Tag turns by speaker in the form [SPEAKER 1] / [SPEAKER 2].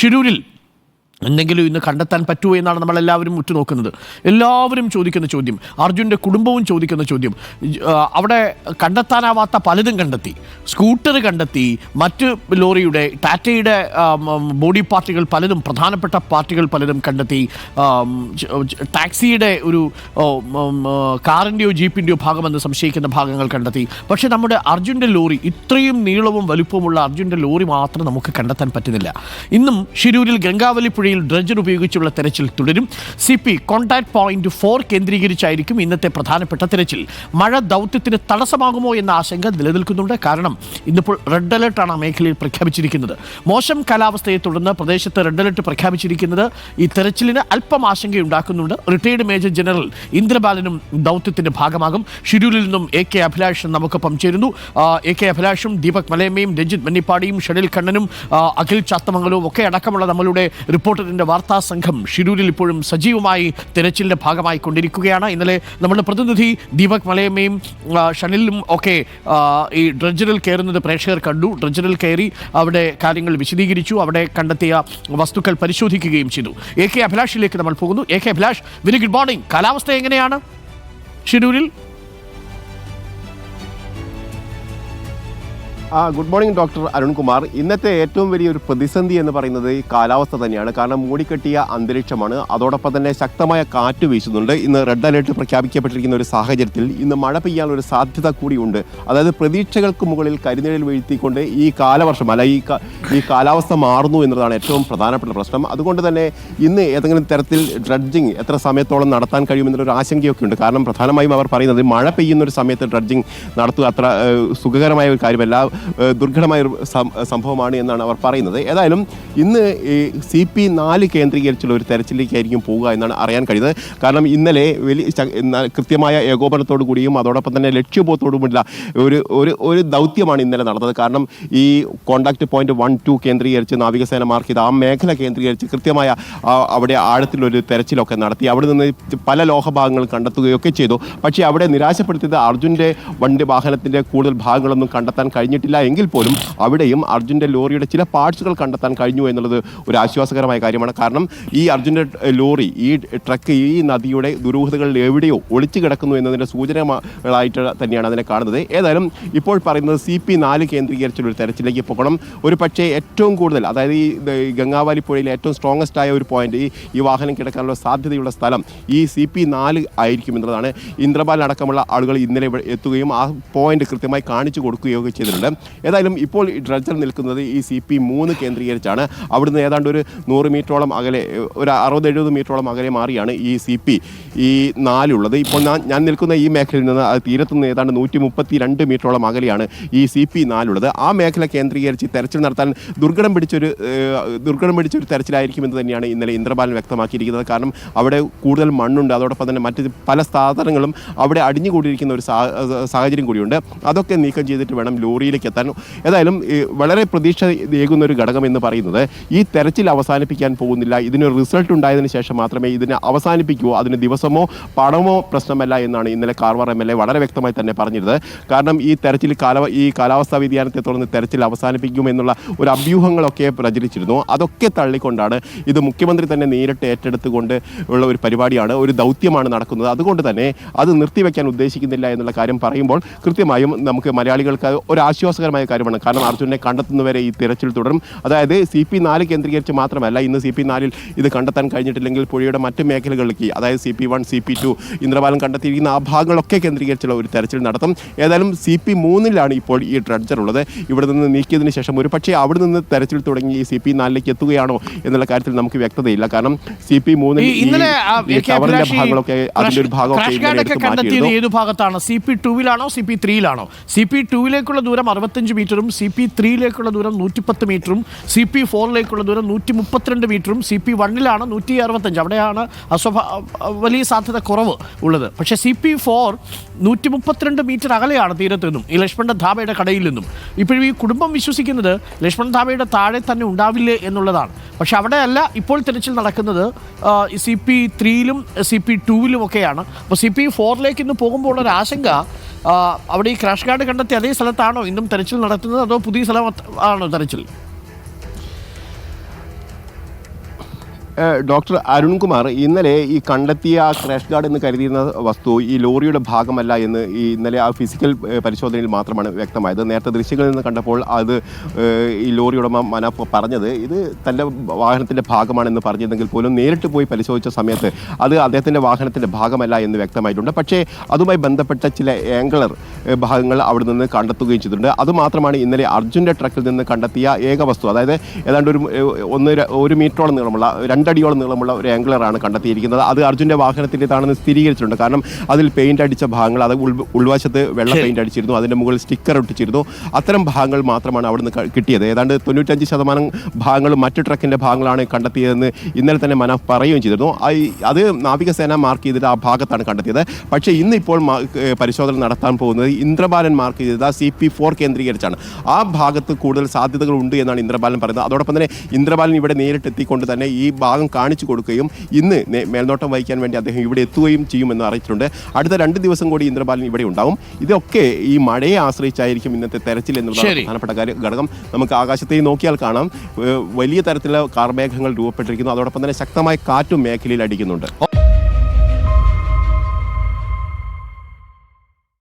[SPEAKER 1] ഷിരൂരിൽ എന്തെങ്കിലും ഇന്ന് കണ്ടെത്താൻ പറ്റുമോ എന്നാണ് നമ്മളെല്ലാവരും ഉറ്റുനോക്കുന്നത്. എല്ലാവരും ചോദിക്കുന്ന ചോദ്യം, അർജുൻ്റെ കുടുംബവും ചോദിക്കുന്ന ചോദ്യം. അവിടെ കണ്ടെത്താനാവാത്ത പലതും കണ്ടെത്തി. സ്കൂട്ടർ കണ്ടെത്തി, മറ്റ് ലോറിയുടെ ടാറ്റയുടെ ബോഡി പാർട്ടുകൾ പലതും, പ്രധാനപ്പെട്ട പാർട്ടുകൾ പലതും കണ്ടെത്തി. ടാക്സിയുടെ ഒരു കാറിൻ്റെയോ ജീപ്പിൻ്റെയോ ഭാഗമെന്ന് സംശയിക്കുന്ന ഭാഗങ്ങൾ കണ്ടെത്തി. പക്ഷേ നമ്മുടെ അർജുൻ്റെ ലോറി, ഇത്രയും നീളവും വലുപ്പവുമുള്ള അർജുൻ്റെ ലോറി മാത്രം നമുക്ക് കണ്ടെത്താൻ പറ്റുന്നില്ല. ഇന്നും ഷിരൂരിൽ ഗംഗാവലി പുഴയിൽ ഡ്രഡ്ജർ ഉപയോഗിച്ചുള്ള തെരച്ചിൽ തുടരും. CP കോൺടാക്ട് പോയിന്റ് 4 കേന്ദ്രീകരിച്ചായിരിക്കും ഇന്നത്തെ പ്രധാനപ്പെട്ട തെരച്ചിൽ. മഴ ദൗത്യത്തിന് തടസ്സമാകുമോ എന്ന ആശങ്ക നിലനിൽക്കുന്നുണ്ട്. കാരണം ഇന്നിപ്പോൾ റെഡ് അലർട്ടാണ് ആ മേഖലയിൽ പ്രഖ്യാപിച്ചിരിക്കുന്നത്. മോശം കാലാവസ്ഥയെ തുടർന്ന് പ്രദേശത്ത് റെഡ് അലർട്ട് പ്രഖ്യാപിച്ചിരിക്കുന്നത് ഈ തെരച്ചിലിന് അല്പം ആശങ്കയുണ്ടാക്കുന്നുണ്ട്. റിട്ടയർഡ് മേജർ ജനറൽ ഇന്ദ്രബാലനും ദൗത്യത്തിന്റെ ഭാഗമാകും. ഷിരൂരിൽ നിന്നും AK അഭിലാഷൻ നമുക്കൊപ്പം ചേരുന്നു. AK അഭിലാഷും ദീപക് മലയമ്മയും രഞ്ജിത്ത് മന്നിപ്പാടിയും ഷെഡിൽ കണ്ണനും അഖിൽ ചാത്തമംഗലവും ഒക്കെ അടക്കമുള്ള നമ്മളുടെ റിപ്പോർട്ടറിന്റെ വാർത്താ സംഘം ഷിരൂരിൽ ഇപ്പോഴും സജീവമായി തെരച്ചിലിന്റെ ഭാഗമായി കൊണ്ടിരിക്കുകയാണ്. ഇന്നലെ നമ്മുടെ പ്രതിനിധി ദീപക് മലയമ്മയും ഷനിലും ഒക്കെ ഈ ഡ്രഡ്ജറിൽ കയറുന്നത് പ്രേക്ഷകർ കണ്ടു. ഡ്രഡ്ജറിൽ കയറി അവിടെ കാര്യങ്ങൾ വിശദീകരിച്ചു, അവിടെ കണ്ടെത്തിയ വസ്തുക്കൾ പരിശോധിക്കുകയും ചെയ്തു. AK അഭിലാഷിലേക്ക് നമ്മൾ പോകുന്നു. AK Abhilash, very good morning. കാലാവസ്ഥ എങ്ങനെയാണ് ഷിരൂരിൽ?
[SPEAKER 2] Good morning doctor Arunkumar. ഇന്നത്തെ ഏറ്റവും വലിയൊരു പ്രതിസന്ധി എന്ന് പറയുന്നത് ഈ കാലാവസ്ഥ തന്നെയാണ്. കാരണം മൂടിക്കെട്ടിയ അന്തരീക്ഷമാണ്, അതോടൊപ്പം തന്നെ ശക്തമായ കാറ്റ് വീശുന്നുണ്ട്. ഇന്ന് റെഡ് അലേർട്ട് പ്രഖ്യാപിക്കപ്പെട്ടിരിക്കുന്ന ഒരു സാഹചര്യത്തിൽ ഇന്ന് മഴ പെയ്യാനുള്ള ഒരു സാധ്യത കൂടിയുണ്ട്. അതായത് പ്രതീക്ഷകൾക്ക് മുകളിൽ കരിനിഴൽ വീഴ്ത്തിക്കൊണ്ട് ഈ കാലവർഷം അല്ല ഈ കാലാവസ്ഥ മാറുന്നു എന്നതാണ് ഏറ്റവും പ്രധാനപ്പെട്ട പ്രശ്നം. അതുകൊണ്ട് തന്നെ ഇന്ന് ഏതെങ്കിലും തരത്തിൽ ഡ്രഡ്ജിങ് എത്ര സമയത്തോളം നടത്താൻ കഴിയുമെന്നുള്ളൊരു ആശങ്കയൊക്കെ ഉണ്ട്. കാരണം പ്രധാനമായും അവർ പറയുന്നത് മഴ പെയ്യുന്ന ഒരു സമയത്ത് ഡ്രഡ്ജിങ് നടത്തുക അത്ര സുഖകരമായ ഒരു കാര്യമല്ല, ദുർഘടമായൊരു സംഭവമാണ് എന്നാണ് അവർ പറയുന്നത്. ഏതായാലും ഇന്ന് CP 4 കേന്ദ്രീകരിച്ചുള്ള ഒരു തെരച്ചിലേക്കായിരിക്കും പോവുക എന്നാണ് അറിയാൻ കഴിയുന്നത്. കാരണം ഇന്നലെ കൃത്യമായ ഏകോപനത്തോടു കൂടിയും അതോടൊപ്പം തന്നെ ലക്ഷ്യബോധത്തോടുമുള്ള ഒരു ദൗത്യമാണ് ഇന്നലെ നടന്നത്. കാരണം ഈ കോൺടാക്ട് പോയിന്റ് 1, 2 കേന്ദ്രീകരിച്ച് നാവികസേന മാർക്ക് ചെയ്ത് ആ മേഖല കേന്ദ്രീകരിച്ച് കൃത്യമായ അവിടെ ആഴത്തിലൊരു തെരച്ചിലൊക്കെ നടത്തി. അവിടെ നിന്ന് പല ലോഹഭാഗങ്ങൾ കണ്ടെത്തുകയൊക്കെ ചെയ്തു. പക്ഷേ അവിടെ നിരാശപ്പെടുത്തിയത് അർജുൻ്റെ വാഹനത്തിൻ്റെ കൂടുതൽ ഭാഗങ്ങളൊന്നും കണ്ടെത്താൻ കഴിഞ്ഞിട്ടില്ല എങ്കിൽ പോലും അവിടെയും അർജുൻ്റെ ലോറിയുടെ ചില പാർട്സുകൾ കണ്ടെത്താൻ കഴിഞ്ഞു എന്നുള്ളത് ഒരു ആശ്വാസകരമായ കാര്യമാണ്. കാരണം ഈ അർജുൻ്റെ ലോറി, ഈ ട്രക്ക് ഈ നദിയുടെ ദുരൂഹതകളിൽ എവിടെയോ ഒളിച്ചു കിടക്കുന്നു എന്നതിൻ്റെ സൂചനകളായിട്ട് തന്നെയാണ് അതിനെ കാണുന്നത്. ഏതായാലും ഇപ്പോൾ പറയുന്നത് CP 4 കേന്ദ്രീകരിച്ചുള്ളൊരു തെരച്ചിലേക്ക് പോകണം. ഒരു പക്ഷേ ഏറ്റവും കൂടുതൽ, അതായത് ഈ ഗംഗാവാലി പുഴയിലെ ഏറ്റവും സ്ട്രോങ്ങസ്റ്റ് ആയ ഒരു പോയിന്റ്, ഈ വാഹനം കിടക്കാനുള്ള സാധ്യതയുള്ള സ്ഥലം ഈ CP 4 ആയിരിക്കും എന്നുള്ളതാണ്. ഇന്ദ്രബാലൻ അടക്കമുള്ള ആളുകൾ ഇന്നലെ എത്തുകയും ആ പോയിന്റ് കൃത്യമായി കാണിച്ചു കൊടുക്കുകയൊക്കെ ചെയ്തിട്ടുണ്ട്. ഏതായാലും ഇപ്പോൾ ഡ്രഡ്ജർ നിൽക്കുന്നത് ഈ CP 3 കേന്ദ്രീകരിച്ചാണ്. അവിടുന്ന് ഏതാണ്ട് ഒരു 100 മീറ്ററോളം അകലെ, ഒരു 60-70 മീറ്ററോളം അകലെ മാറിയാണ് ഈ CP 4 ഉള്ളത്. ഇപ്പോൾ ഞാൻ നിൽക്കുന്ന ഈ മേഖലയിൽ നിന്ന് തീരത്തുനിന്ന് ഏതാണ്ട് 132 മീറ്ററോളം അകലെയാണ് ഈ CP 4 ഉള്ളത്. ആ മേഖല കേന്ദ്രീകരിച്ച് തെരച്ചിൽ നടത്താൻ ദുർഘടം പിടിച്ചൊരു തെരച്ചിലായിരിക്കുമെന്ന് തന്നെയാണ് ഇന്നലെ ഇന്ദ്രബാലൻ വ്യക്തമാക്കിയിരിക്കുന്നത്. കാരണം അവിടെ കൂടുതൽ മണ്ണുണ്ട്, അതോടൊപ്പം തന്നെ മറ്റ് പല സാധനങ്ങളും അവിടെ അടിഞ്ഞുകൂടിയിരിക്കുന്ന ഒരു സാഹചര്യം കൂടിയുണ്ട്. അതൊക്കെ നീക്കം ചെയ്തിട്ട് വേണം ലോറിയിലേക്ക് എത്താൻ. ഏതായാലും വളരെ പ്രതീക്ഷ ഏകുന്ന ഒരു ഘടകം എന്ന് പറയുന്നത് ഈ തെരച്ചിൽ അവസാനിപ്പിക്കാൻ പോകുന്നില്ല. ഇതിനൊരു റിസൾട്ട് ഉണ്ടായതിനു ശേഷം മാത്രമേ ഇതിനെ അവസാനിപ്പിക്കൂ. അതിന് ദിവസമോ പണമോ പ്രശ്നമല്ല എന്നാണ് ഇന്നലെ കാർവാർ MLA വളരെ വ്യക്തമായി തന്നെ പറഞ്ഞിരുന്നത്. കാരണം ഈ തെരച്ചിൽ ഈ കാലാവസ്ഥാ വ്യതിയാനത്തെ തുടർന്ന് തെരച്ചിൽ അവസാനിപ്പിക്കുമെന്നുള്ള ഒരു അഭ്യൂഹങ്ങളൊക്കെ പ്രചരിച്ചിരുന്നു. അതൊക്കെ തള്ളിക്കൊണ്ടാണ് ഇത് മുഖ്യമന്ത്രി തന്നെ നേരിട്ട് ഏറ്റെടുത്തുകൊണ്ട് ഉള്ള ഒരു പരിപാടിയാണ്, ഒരു ദൗത്യമാണ് നടക്കുന്നത്. അതുകൊണ്ട് തന്നെ അത് നിർത്തിവെക്കാൻ ഉദ്ദേശിക്കുന്നില്ല എന്നുള്ള കാര്യം പറയുമ്പോൾ കൃത്യമായും നമുക്ക് മലയാളികൾക്ക് ഒരു ആശ്വാസകരമായ കാര്യമാണ്. കാരണം അർജുനെ കണ്ടെത്തുന്നവരെ ഈ തിരച്ചിൽ തുടരും. അതായത് CP 4 കേന്ദ്രീകരിച്ച് മാത്രമല്ല, ഇന്ന് CP 4 ഇത് കണ്ടെത്താൻ കഴിഞ്ഞിട്ടില്ലെങ്കിൽ പുഴയുടെ മറ്റ് മേഖലകളിലേക്ക്, അതായത് CP 1, CP 2 ഇന്ദ്രബാലൻ കണ്ടെത്തിയിരിക്കുന്ന ആ ഭാഗങ്ങളൊക്കെ കേന്ദ്രീകരിച്ചുള്ള ഒരു തെരച്ചിൽ നടത്തും. ഏതായാലും CP 3 ഇപ്പോൾ ഈ ഡ്രഡ്ജർ ഉള്ളത്. ഇവിടെ നിന്ന് നീക്കിയതിന് ശേഷം ഒരു പക്ഷേ അവിടെ നിന്ന് തെരച്ചിൽ തുടങ്ങി ഈ CP 4 എത്തുകയാണോ എന്നുള്ള കാര്യത്തിൽ നമുക്ക് വ്യക്തതയില്ല. കാരണം CP 3 ടവറിന്റെ ഭാഗങ്ങളൊക്കെ അതിൻ്റെ ഒരു ഭാഗമൊക്കെ
[SPEAKER 1] ഏത് ഭാഗത്താണ്? CP 2 CP 3 CP 2 ദൂരം 65 മീറ്ററും CP 3 ദൂരം 110 മീറ്ററും CP 4 ദൂരം 132 മീറ്ററും CP 1 165. അവിടെയാണ് വലിയ സാധ്യത കുറവ് ഉള്ളത്. പക്ഷേ CP 4 132 മീറ്റർ അകലെയാണ് തീരത്ത് നിന്നും, ഈ ലക്ഷ്മണ ധാബയുടെ കടയിൽ നിന്നും. ഇപ്പോഴും ഈ കുടുംബം വിശ്വസിക്കുന്നത് ലക്ഷ്മണ ധാബയുടെ താഴെ തന്നെ ഉണ്ടാവില്ലേ എന്നുള്ളതാണ്. പക്ഷെ അവിടെയല്ല ഇപ്പോൾ തിരച്ചിൽ നടക്കുന്നത്. CP 3 CP 2 ഒക്കെയാണ്. അപ്പോൾ CP 4 ഇന്ന് പോകുമ്പോൾ ഒരു ആശങ്ക, അവിടെ ഈ ക്രാഷ് ഗാർഡ് കണ്ടെത്തി അതേ സ്ഥലത്താണോ ഇന്നും തെരച്ചിൽ നടത്തുന്നത്, അതോ പുതിയ സ്ഥലം ആണോ തെരച്ചിൽ?
[SPEAKER 2] ഡോക്ടർ അരുൺകുമാർ, ഇന്നലെ ഈ കണ്ടെത്തിയ ആ ക്രാഷ് ഗാർഡ് എന്ന് കരുതിയിരുന്ന വസ്തു ഈ ലോറിയുടെ ഭാഗമല്ല എന്ന് ഇന്നലെ ആ ഫിസിക്കൽ പരിശോധനയിൽ മാത്രമാണ് വ്യക്തമായത്. നേരത്തെ ദൃശ്യങ്ങളിൽ നിന്ന് കണ്ടപ്പോൾ അത് ഈ ലോറി ഉടമ മനാഫ് പറഞ്ഞത് ഇത് തൻ്റെ വാഹനത്തിൻ്റെ ഭാഗമാണെന്ന് പറഞ്ഞിരുന്നെങ്കിൽ പോലും നേരിട്ട് പോയി പരിശോധിച്ച സമയത്ത് അത് അദ്ദേഹത്തിൻ്റെ വാഹനത്തിൻ്റെ ഭാഗമല്ല എന്ന് വ്യക്തമായിട്ടുണ്ട്. പക്ഷേ അതുമായി ബന്ധപ്പെട്ട ചില ആംഗുലർ ഭാഗങ്ങൾ അവിടെ നിന്ന് കണ്ടെത്തുകയും ചെയ്തിട്ടുണ്ട്. അതുമാത്രമാണ് ഇന്നലെ അർജുൻ്റെ ട്രക്കിൽ നിന്ന് കണ്ടെത്തിയ ഏക വസ്തു. അതായത് ഏതാണ്ട് ഒരു മീറ്ററോളം നീളമുള്ള 2 അടിയോളം നീളമുള്ള ഒരു ആംഗുലറാണ് കണ്ടെത്തിയിരിക്കുന്നത്. അത് അർജുൻ്റെ വാഹനത്തിൻ്റെതാണെന്ന് സ്ഥിരീകരിച്ചിട്ടുണ്ട്. കാരണം അതിൽ പെയിന്റ് അടിച്ച ഭാഗങ്ങൾ, അത് ഉൾവശത്ത് വെള്ള പെയിന്റ് അടിച്ചിരുന്നു, അതിൻ്റെ മുകളിൽ സ്റ്റിക്കർ ഒട്ടിച്ചിരുന്നു. അത്തരം ഭാഗങ്ങൾ മാത്രമാണ് അവിടുന്ന് കിട്ടിയത്. ഏതാണ്ട് 95% ഭാഗങ്ങളും മറ്റ് ട്രക്കിൻ്റെ ഭാഗങ്ങളാണ് കണ്ടെത്തിയതെന്ന് ഇന്നലെ തന്നെ മനാഫ് പറയുകയും ചെയ്തിരുന്നു. അത് നാവികസേന മാർക്ക് ചെയ്തിട്ട് ആ ഭാഗത്താണ് കണ്ടെത്തിയത്. പക്ഷേ ഇന്നിപ്പോൾ പരിശോധന നടത്താൻ പോകുന്നത് ഇന്ദ്രബാലൻ മാർക്ക് ചെയ്ത CP4 കേന്ദ്രീകരിച്ചാണ്. ആ ഭാഗത്ത് കൂടുതൽ സാധ്യതകൾ ഉണ്ട് എന്നാണ് ഇന്ദ്രബാലൻ പറയുന്നത്. അതോടൊപ്പം തന്നെ ഇന്ദ്രബാലൻ ഇവിടെ നേരിട്ട് എത്തിക്കൊണ്ട് തന്നെ ഈ ഭാഗം കാണിച്ചു കൊടുക്കുകയും ഇന്ന് മേൽനോട്ടം വഹിക്കാൻ വേണ്ടി അദ്ദേഹം ഇവിടെ എത്തുകയും ചെയ്യുമെന്ന് അറിയിച്ചിട്ടുണ്ട്. അടുത്ത 2 ദിവസം കൂടി ഇന്ദ്രബാലൻ ഇവിടെ ഉണ്ടാവും. ഇതൊക്കെ ഈ മഴയെ ആശ്രയിച്ചായിരിക്കും ഇന്നത്തെ തെരച്ചിൽ എന്നുള്ള പ്രധാനപ്പെട്ട ഘടകം. നമുക്ക് ആകാശത്തേക്ക് നോക്കിയാൽ കാണാം വലിയ തരത്തിലുള്ള കാർമേഘങ്ങൾ രൂപപ്പെട്ടിരിക്കുന്നു. അതോടൊപ്പം തന്നെ ശക്തമായ കാറ്റും മേഖലയിൽ അടിക്കുന്നുണ്ട്.